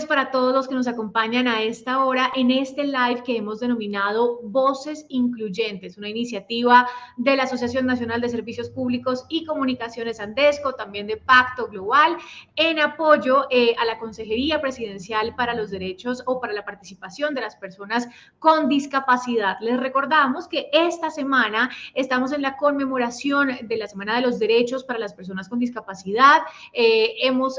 tardes para todos los que nos acompañan a esta hora en este live que hemos denominado Voces Incluyentes, una iniciativa de la Asociación Nacional de Servicios Públicos y Comunicaciones Andesco, también de Pacto Global, en apoyo a la Consejería Presidencial para los Derechos o para la Participación de las Personas con Discapacidad. Les recordamos que esta semana estamos en la conmemoración de la Semana de los Derechos para las Personas con Discapacidad. Hemos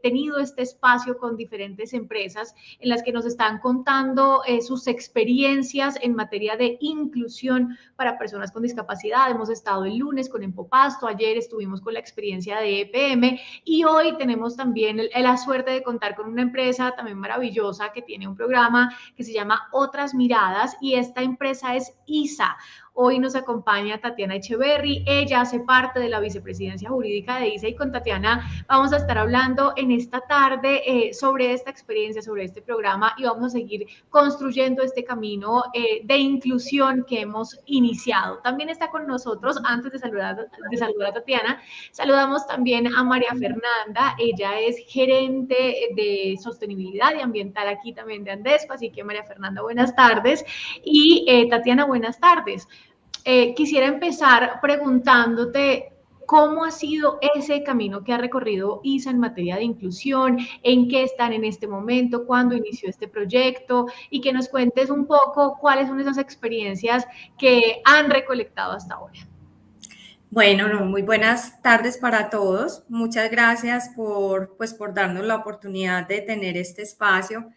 tenido este espacio con diferentes empresas en las que nos están contando sus experiencias en materia de inclusión para personas con discapacidad. Hemos estado el lunes con Empopasto, ayer estuvimos con la experiencia de EPM y hoy tenemos también la suerte de contar con una empresa también maravillosa que tiene un programa que se llama Otras Miradas y esta empresa es ISA. Hoy nos acompaña Tatiana Echeverry, ella hace parte de la vicepresidencia jurídica de ISA y con Tatiana vamos a estar hablando en esta tarde sobre esta experiencia, sobre este programa y vamos a seguir construyendo este camino de inclusión que hemos iniciado. También está con nosotros, antes de saludar a Tatiana, saludamos también a María Fernanda, ella es gerente de sostenibilidad y ambiental aquí también de Andesco, así que María Fernanda, buenas tardes y Tatiana, buenas tardes. Quisiera empezar preguntándote cómo ha sido ese camino que ha recorrido ISA en materia de inclusión, en qué están en este momento, cuándo inició este proyecto y que nos cuentes un poco cuáles son esas experiencias que han recolectado hasta ahora. Bueno, muy buenas tardes para todos. Muchas gracias por darnos la oportunidad de tener este espacio.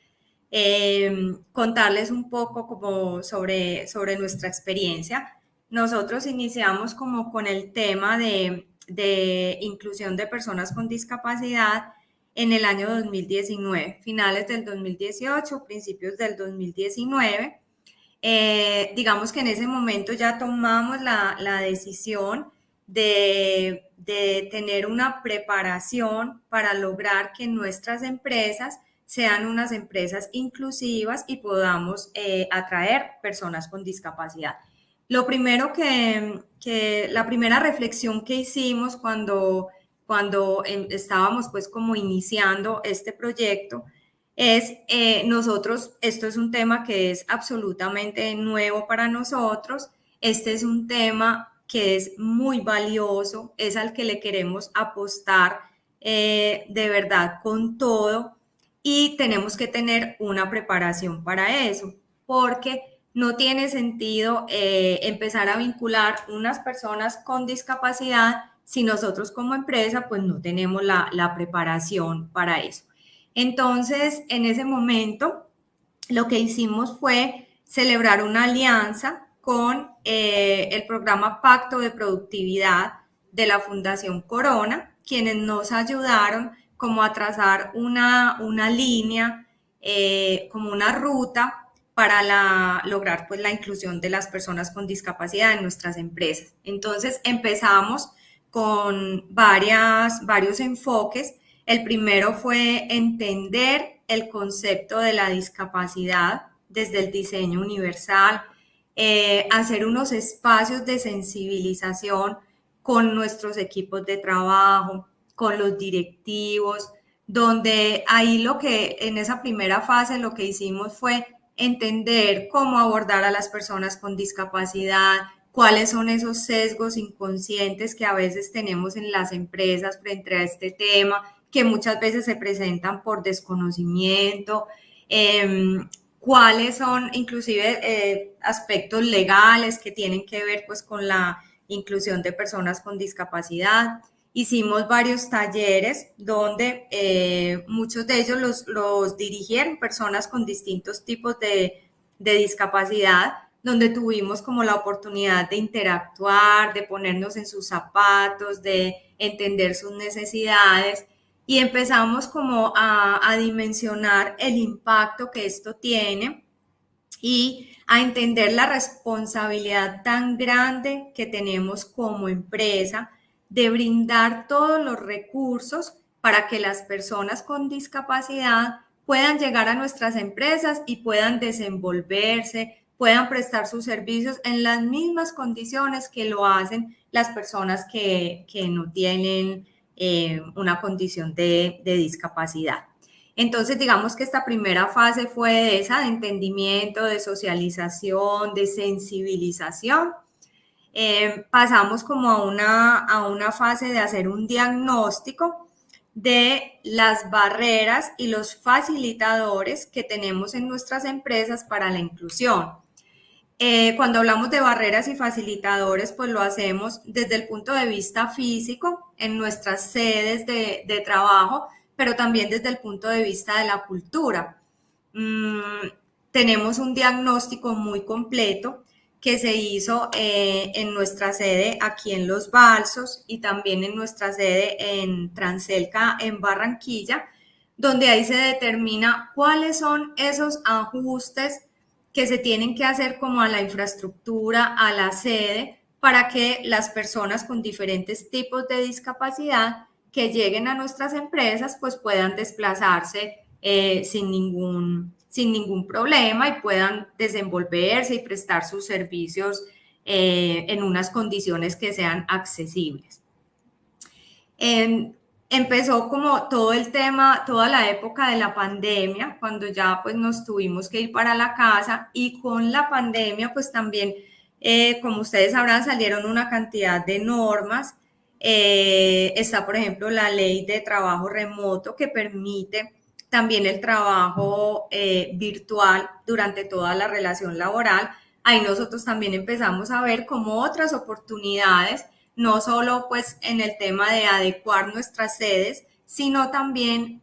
Contarles un poco como sobre nuestra experiencia. Nosotros iniciamos como con el tema de inclusión de personas con discapacidad en el año 2019, finales del 2018, principios del 2019. Digamos que en ese momento ya tomamos la decisión de tener una preparación para lograr que nuestras empresas sean unas empresas inclusivas y podamos atraer personas con discapacidad. Lo primero la primera reflexión que hicimos cuando estábamos pues como iniciando este proyecto es nosotros, esto es un tema que es absolutamente nuevo para nosotros, este es un tema que es muy valioso, es al que le queremos apostar de verdad con todo y tenemos que tener una preparación para eso, porque no tiene sentido empezar a vincular unas personas con discapacidad si nosotros como empresa pues no tenemos la preparación para eso. Entonces, en ese momento, lo que hicimos fue celebrar una alianza con el programa Pacto de Productividad de la Fundación Corona, quienes nos ayudaron como a trazar una línea, como una ruta para lograr pues la inclusión de las personas con discapacidad en nuestras empresas. Entonces empezamos con varios enfoques. El primero fue entender el concepto de la discapacidad desde el diseño universal, hacer unos espacios de sensibilización con nuestros equipos de trabajo, con los directivos, donde ahí en esa primera fase lo que hicimos fue entender cómo abordar a las personas con discapacidad, cuáles son esos sesgos inconscientes que a veces tenemos en las empresas frente a este tema, que muchas veces se presentan por desconocimiento, cuáles son inclusive aspectos legales que tienen que ver pues con la inclusión de personas con discapacidad. Hicimos varios talleres donde muchos de ellos los dirigieron personas con distintos tipos de discapacidad, donde tuvimos como la oportunidad de interactuar, de ponernos en sus zapatos, de entender sus necesidades y empezamos como a dimensionar el impacto que esto tiene y a entender la responsabilidad tan grande que tenemos como empresa de brindar todos los recursos para que las personas con discapacidad puedan llegar a nuestras empresas y puedan desenvolverse, puedan prestar sus servicios en las mismas condiciones que lo hacen las personas que no tienen una condición de discapacidad. Entonces, digamos que esta primera fase fue esa de entendimiento, de socialización, de sensibilización. Pasamos como a una fase de hacer un diagnóstico de las barreras y los facilitadores que tenemos en nuestras empresas para la inclusión. Cuando hablamos de barreras y facilitadores, pues lo hacemos desde el punto de vista físico, en nuestras sedes de trabajo, pero también desde el punto de vista de la cultura. Tenemos un diagnóstico muy completo que se hizo en nuestra sede aquí en Los Balsos y también en nuestra sede en Transelca, en Barranquilla, donde ahí se determina cuáles son esos ajustes que se tienen que hacer como a la infraestructura, a la sede, para que las personas con diferentes tipos de discapacidad que lleguen a nuestras empresas pues puedan desplazarse sin ningún problema y puedan desenvolverse y prestar sus servicios en unas condiciones que sean accesibles. Empezó como todo el tema, toda la época de la pandemia, cuando ya pues nos tuvimos que ir para la casa, y con la pandemia pues también, como ustedes sabrán, salieron una cantidad de normas. Está, por ejemplo, la ley de trabajo remoto que permite también el trabajo virtual durante toda la relación laboral. Ahí nosotros también empezamos a ver como otras oportunidades, no solo pues en el tema de adecuar nuestras sedes, sino también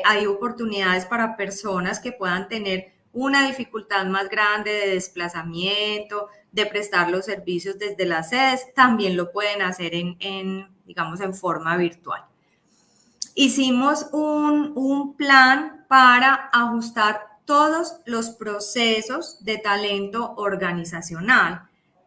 hay oportunidades para personas que puedan tener una dificultad más grande de desplazamiento, de prestar los servicios desde las sedes, también lo pueden hacer digamos, en forma virtual. Hicimos un plan para ajustar todos los procesos de talento organizacional.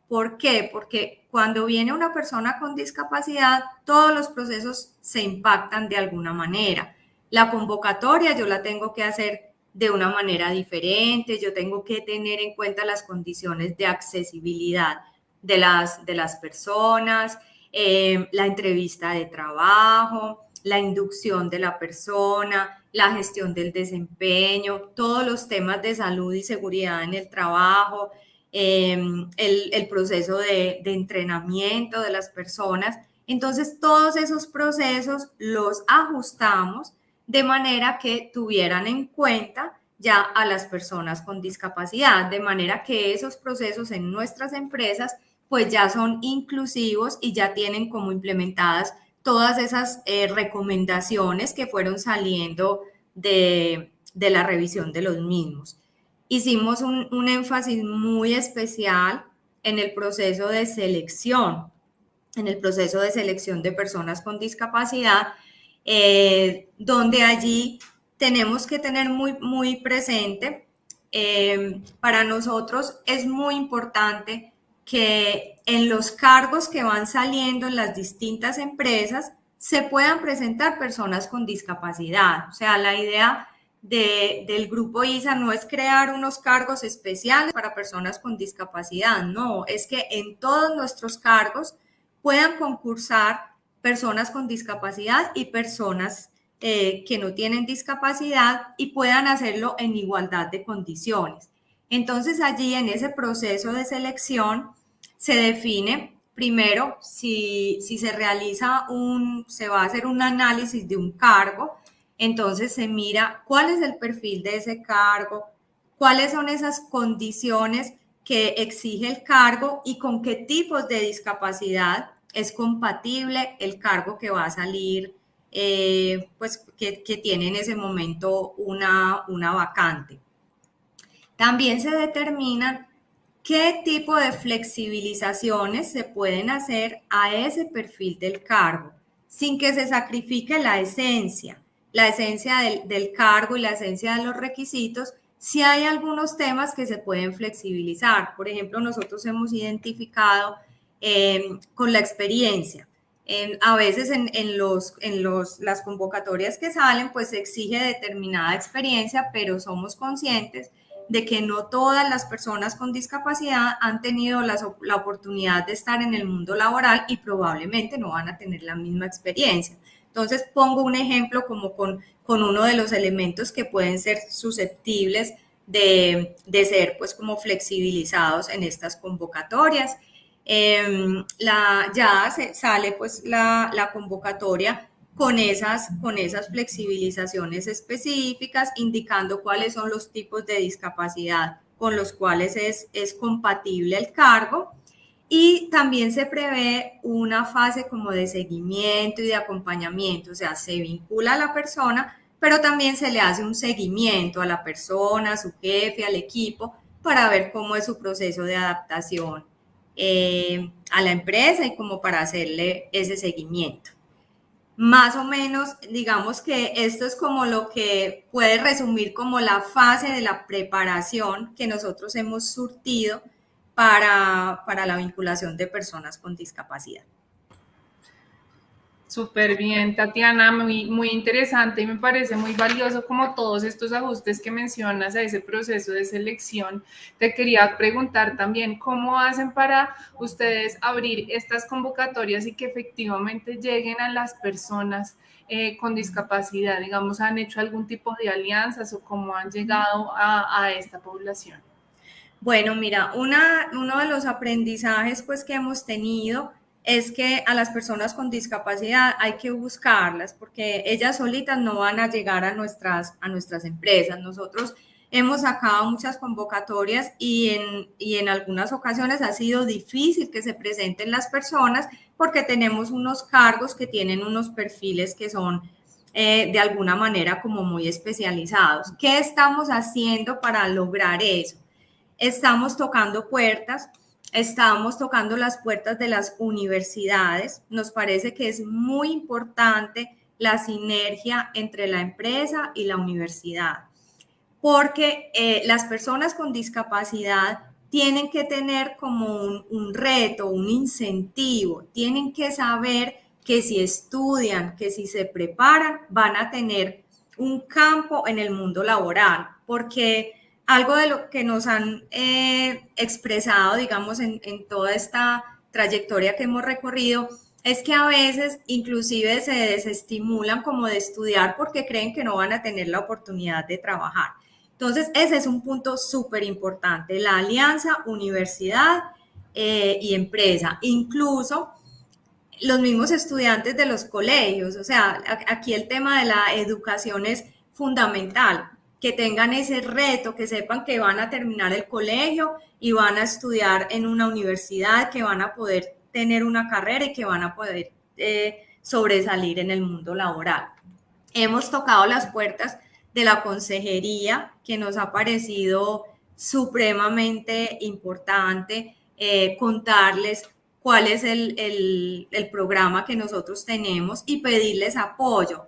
¿Por qué? Porque cuando viene una persona con discapacidad, todos los procesos se impactan de alguna manera. La convocatoria yo la tengo que hacer de una manera diferente, yo tengo que tener en cuenta las condiciones de accesibilidad de las personas, la entrevista de trabajo, la inducción de la persona, la gestión del desempeño, todos los temas de salud y seguridad en el trabajo, el proceso de entrenamiento de las personas. Entonces, todos esos procesos los ajustamos de manera que tuvieran en cuenta ya a las personas con discapacidad, de manera que esos procesos en nuestras empresas pues ya son inclusivos y ya tienen como implementadas todas esas recomendaciones que fueron saliendo de la revisión de los mismos. Hicimos un énfasis muy especial en el proceso de selección, de personas con discapacidad, donde allí tenemos que tener muy presente, para nosotros es muy importante que en los cargos que van saliendo en las distintas empresas se puedan presentar personas con discapacidad. O sea, la idea del grupo ISA no es crear unos cargos especiales para personas con discapacidad, no, es que en todos nuestros cargos puedan concursar personas con discapacidad y personas que no tienen discapacidad y puedan hacerlo en igualdad de condiciones. Entonces allí en ese proceso de selección se define primero si se va a hacer un análisis de un cargo, entonces se mira cuál es el perfil de ese cargo, cuáles son esas condiciones que exige el cargo y con qué tipos de discapacidad es compatible el cargo que va a salir, pues que tiene en ese momento una vacante. También se determinan qué tipo de flexibilizaciones se pueden hacer a ese perfil del cargo, sin que se sacrifique la esencia del cargo y la esencia de los requisitos. Si hay algunos temas que se pueden flexibilizar, por ejemplo, nosotros hemos identificado con la experiencia. A veces en las convocatorias que salen, pues se exige determinada experiencia, pero somos conscientes de que no todas las personas con discapacidad han tenido la oportunidad de estar en el mundo laboral y probablemente no van a tener la misma experiencia. Entonces pongo un ejemplo como con uno de los elementos que pueden ser susceptibles de ser pues como flexibilizados en estas convocatorias. Ya sale pues la convocatoria con esas flexibilizaciones específicas, indicando cuáles son los tipos de discapacidad con los cuales es compatible el cargo. Y también se prevé una fase como de seguimiento y de acompañamiento, o sea, se vincula a la persona, pero también se le hace un seguimiento a la persona, a su jefe, al equipo, para ver cómo es su proceso de adaptación a la empresa y como para hacerle ese seguimiento. Más o menos, digamos que esto es como lo que puede resumir como la fase de la preparación que nosotros hemos surtido para la vinculación de personas con discapacidad. Súper bien, Tatiana, muy interesante y me parece muy valioso como todos estos ajustes que mencionas a ese proceso de selección. Te quería preguntar también cómo hacen para ustedes abrir estas convocatorias y que efectivamente lleguen a las personas con discapacidad. Digamos, ¿han hecho algún tipo de alianzas o cómo han llegado a esta población? Bueno, mira, uno de los aprendizajes pues que hemos tenido es que a las personas con discapacidad hay que buscarlas porque ellas solitas no van a llegar a nuestras empresas. Nosotros hemos sacado muchas convocatorias y en algunas ocasiones ha sido difícil que se presenten las personas porque tenemos unos cargos que tienen unos perfiles que son de alguna manera como muy especializados. ¿Qué estamos haciendo para lograr eso? Estamos tocando puertas, estamos tocando las puertas de las universidades. Nos parece que es muy importante la sinergia entre la empresa y la universidad, porque las personas con discapacidad tienen que tener como un reto, un incentivo, tienen que saber que si estudian, que si se preparan, van a tener un campo en el mundo laboral, porque algo de lo que nos han expresado, digamos, en toda esta trayectoria que hemos recorrido, es que a veces inclusive se desestimulan como de estudiar porque creen que no van a tener la oportunidad de trabajar. Entonces, ese es un punto súper importante, la alianza universidad y empresa. Incluso los mismos estudiantes de los colegios, o sea, aquí el tema de la educación es fundamental, que tengan ese reto, que sepan que van a terminar el colegio y van a estudiar en una universidad, que van a poder tener una carrera y que van a poder sobresalir en el mundo laboral. Hemos tocado las puertas de la consejería, que nos ha parecido supremamente importante contarles cuál es el programa que nosotros tenemos y pedirles apoyo,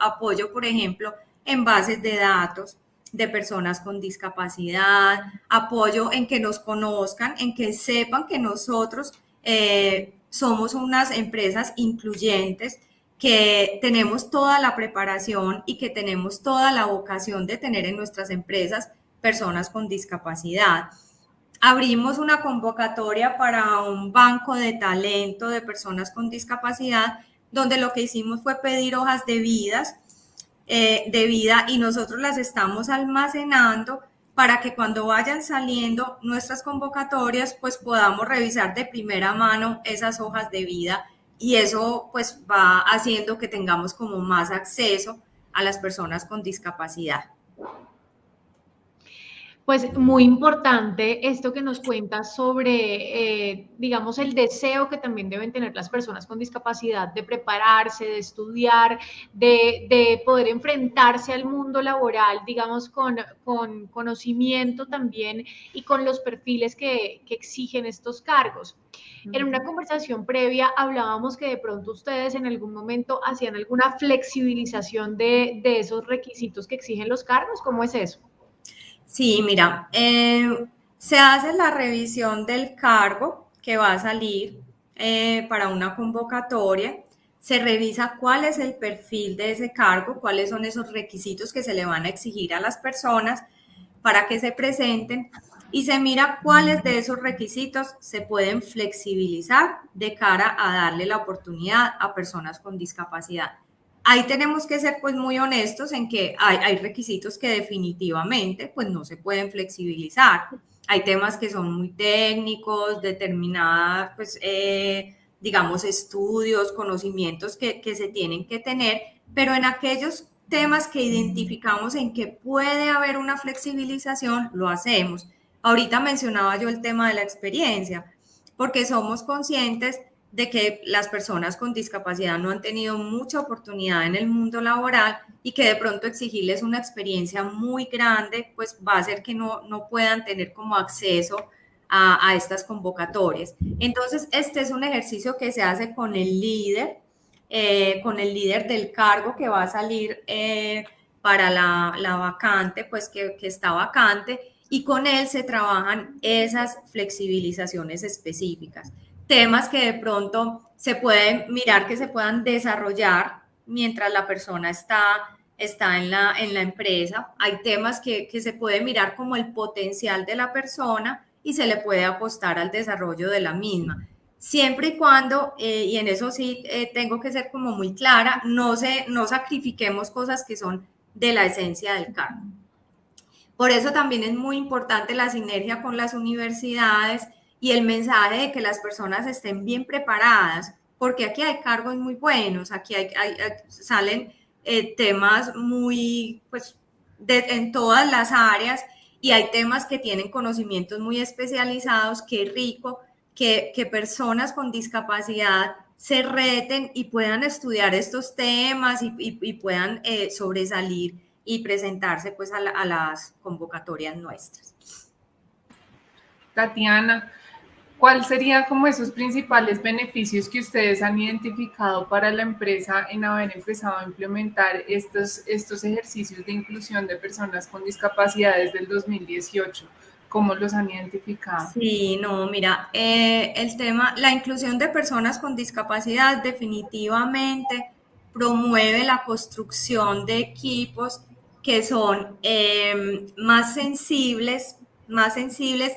por ejemplo, en bases de datos de personas con discapacidad, apoyo en que nos conozcan, en que sepan que nosotros somos unas empresas incluyentes, que tenemos toda la preparación y que tenemos toda la vocación de tener en nuestras empresas personas con discapacidad. Abrimos una convocatoria para un banco de talento de personas con discapacidad, donde lo que hicimos fue pedir hojas de vida y nosotros las estamos almacenando para que cuando vayan saliendo nuestras convocatorias, pues podamos revisar de primera mano esas hojas de vida y eso pues va haciendo que tengamos como más acceso a las personas con discapacidad. Pues muy importante esto que nos cuentas sobre, digamos, el deseo que también deben tener las personas con discapacidad de prepararse, de estudiar, de poder enfrentarse al mundo laboral, digamos, con conocimiento también y con los perfiles que exigen estos cargos. En una conversación previa hablábamos que de pronto ustedes en algún momento hacían alguna flexibilización de esos requisitos que exigen los cargos. ¿Cómo es eso? Sí, mira, se hace la revisión del cargo que va a salir para una convocatoria, se revisa cuál es el perfil de ese cargo, cuáles son esos requisitos que se le van a exigir a las personas para que se presenten y se mira cuáles de esos requisitos se pueden flexibilizar de cara a darle la oportunidad a personas con discapacidad. Ahí tenemos que ser pues muy honestos en que hay requisitos que definitivamente pues no se pueden flexibilizar. Hay temas que son muy técnicos, determinadas pues digamos estudios, conocimientos que se tienen que tener, pero en aquellos temas que identificamos en que puede haber una flexibilización, lo hacemos. Ahorita mencionaba yo el tema de la experiencia, porque somos conscientes de que las personas con discapacidad no han tenido mucha oportunidad en el mundo laboral y que de pronto exigirles una experiencia muy grande, pues va a hacer que no puedan tener como acceso a estas convocatorias. Entonces, este es un ejercicio que se hace con el líder del cargo que va a salir para la vacante, pues que está vacante, y con él se trabajan esas flexibilizaciones específicas. Temas que de pronto se pueden mirar que se puedan desarrollar mientras la persona está en la empresa. Hay temas que se puede mirar como el potencial de la persona y se le puede apostar al desarrollo de la misma. Siempre y cuando, y en eso sí tengo que ser como muy clara, no sacrifiquemos cosas que son de la esencia del cargo. Por eso también es muy importante la sinergia con las universidades y el mensaje de que las personas estén bien preparadas, porque aquí hay cargos muy buenos, aquí salen temas muy, pues, en todas las áreas, y hay temas que tienen conocimientos muy especializados. Qué rico que personas con discapacidad se reten y puedan estudiar estos temas y puedan sobresalir y presentarse pues a las convocatorias nuestras. Tatiana, ¿cuál sería como esos principales beneficios que ustedes han identificado para la empresa en haber empezado a implementar estos ejercicios de inclusión de personas con discapacidad desde el 2018? ¿Cómo los han identificado? Sí, no, mira, el tema, la inclusión de personas con discapacidad definitivamente promueve la construcción de equipos que son más sensibles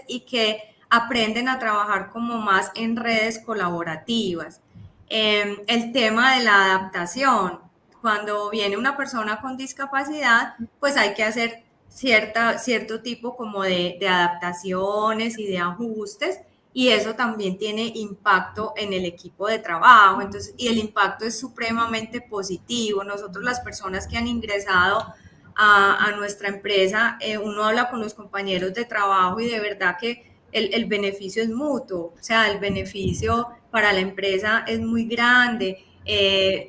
y que aprenden a trabajar como más en redes colaborativas. El tema de la adaptación, cuando viene una persona con discapacidad, pues hay que hacer cierto tipo como de adaptaciones y de ajustes, y eso también tiene impacto en el equipo de trabajo. Entonces, y el impacto es supremamente positivo. Nosotros, las personas que han ingresado a nuestra empresa, uno habla con los compañeros de trabajo y de verdad que el beneficio es mutuo, o sea, el beneficio para la empresa es muy grande.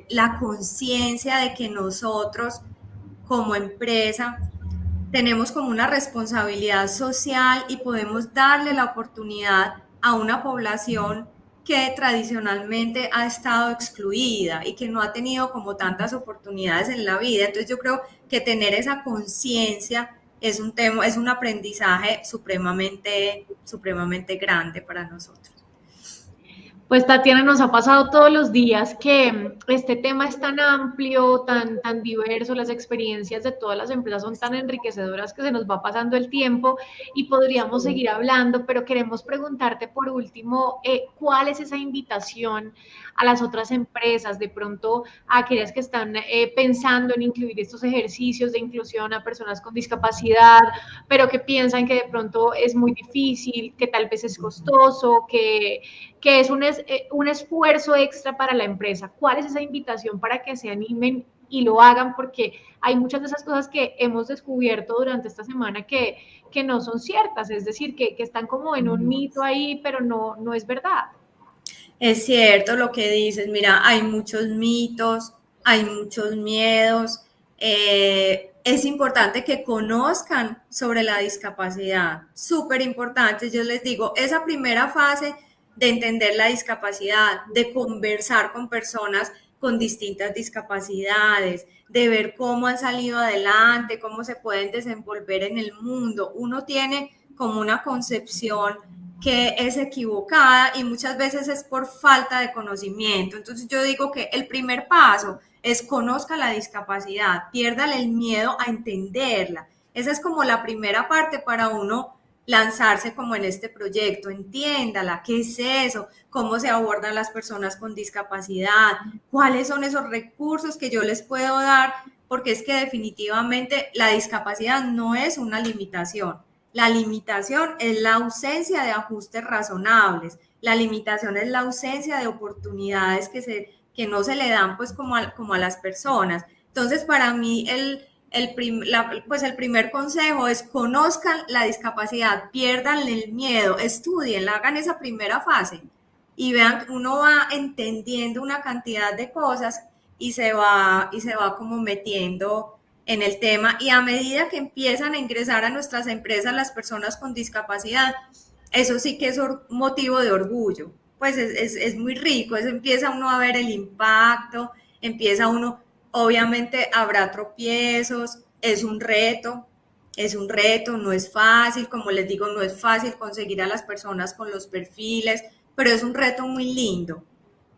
La conciencia de que nosotros como empresa tenemos como una responsabilidad social y podemos darle la oportunidad a una población que tradicionalmente ha estado excluida y que no ha tenido como tantas oportunidades en la vida. Entonces yo creo que tener esa conciencia es un aprendizaje supremamente grande para nosotros. Pues Tatiana, nos ha pasado todos los días que este tema es tan amplio, tan diverso, las experiencias de todas las empresas son tan enriquecedoras que se nos va pasando el tiempo y podríamos seguir hablando, pero queremos preguntarte por último, ¿cuál es esa invitación a las otras empresas, de pronto a aquellas que están pensando en incluir estos ejercicios de inclusión a personas con discapacidad, pero que piensan que de pronto es muy difícil, que tal vez es costoso, que es un esfuerzo extra para la empresa? ¿Cuál es esa invitación para que se animen y lo hagan? Porque hay muchas de esas cosas que hemos descubierto durante esta semana que no son ciertas, es decir, que están como en un mito ahí, pero no es verdad. Es cierto lo que dices. Mira, hay muchos mitos, hay muchos miedos. Es importante que conozcan sobre la discapacidad, súper importante. Yo les digo, esa primera fase de entender la discapacidad, de conversar con personas con distintas discapacidades, de ver cómo han salido adelante, cómo se pueden desenvolver en el mundo. Uno tiene como una concepción que es equivocada y muchas veces es por falta de conocimiento. Entonces yo digo que el primer paso es conozca la discapacidad, piérdale el miedo a entenderla. Esa es como la primera parte para uno lanzarse como en este proyecto, entiéndala, ¿qué es eso? ¿Cómo se abordan las personas con discapacidad? ¿Cuáles son esos recursos que yo les puedo dar? Porque es que definitivamente la discapacidad no es una limitación. La limitación es la ausencia de ajustes razonables. La limitación es la ausencia de oportunidades que no se le dan pues como a las personas. Entonces, para mí el primer consejo es conozcan la discapacidad, pierdan el miedo, estudien, hagan esa primera fase y vean, uno va entendiendo una cantidad de cosas y se va como metiendo en el tema, y a medida que empiezan a ingresar a nuestras empresas las personas con discapacidad, eso sí que es motivo de orgullo, pues es muy rico, empieza uno a ver el impacto, empieza uno, obviamente habrá tropiezos, es un reto, no es fácil, como les digo, no es fácil conseguir a las personas con los perfiles, pero es un reto muy lindo.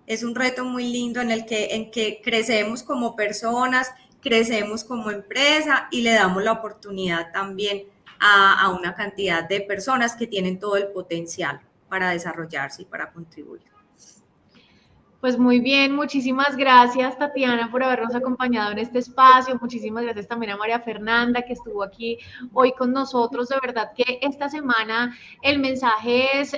Es un reto muy lindo en que crecemos como personas, crecemos como empresa y le damos la oportunidad también a una cantidad de personas que tienen todo el potencial para desarrollarse y para contribuir. Pues muy bien, muchísimas gracias Tatiana por habernos acompañado en este espacio, muchísimas gracias también a María Fernanda que estuvo aquí hoy con nosotros. De verdad que esta semana el mensaje es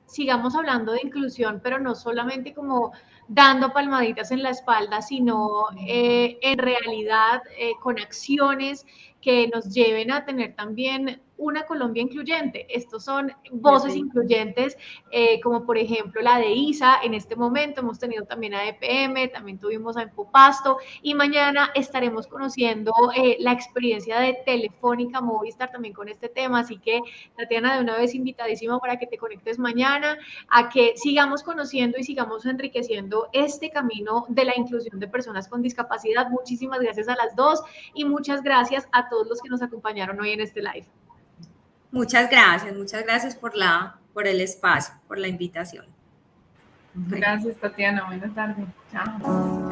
sigamos hablando de inclusión, pero no solamente como dando palmaditas en la espalda, sino en realidad con acciones que nos lleven a tener también una Colombia incluyente. Estos son voces incluyentes, como por ejemplo la de ISA. En este momento hemos tenido también a EPM, también tuvimos a Infopasto, y mañana estaremos conociendo la experiencia de Telefónica Movistar también con este tema. Así que, Tatiana, de una vez invitadísima para que te conectes mañana, a que sigamos conociendo y sigamos enriqueciendo este camino de la inclusión de personas con discapacidad. Muchísimas gracias a las dos y muchas gracias a todos los que nos acompañaron hoy en este live. Muchas gracias por el espacio, por la invitación. Gracias, Tatiana. Buenas tardes. Chao.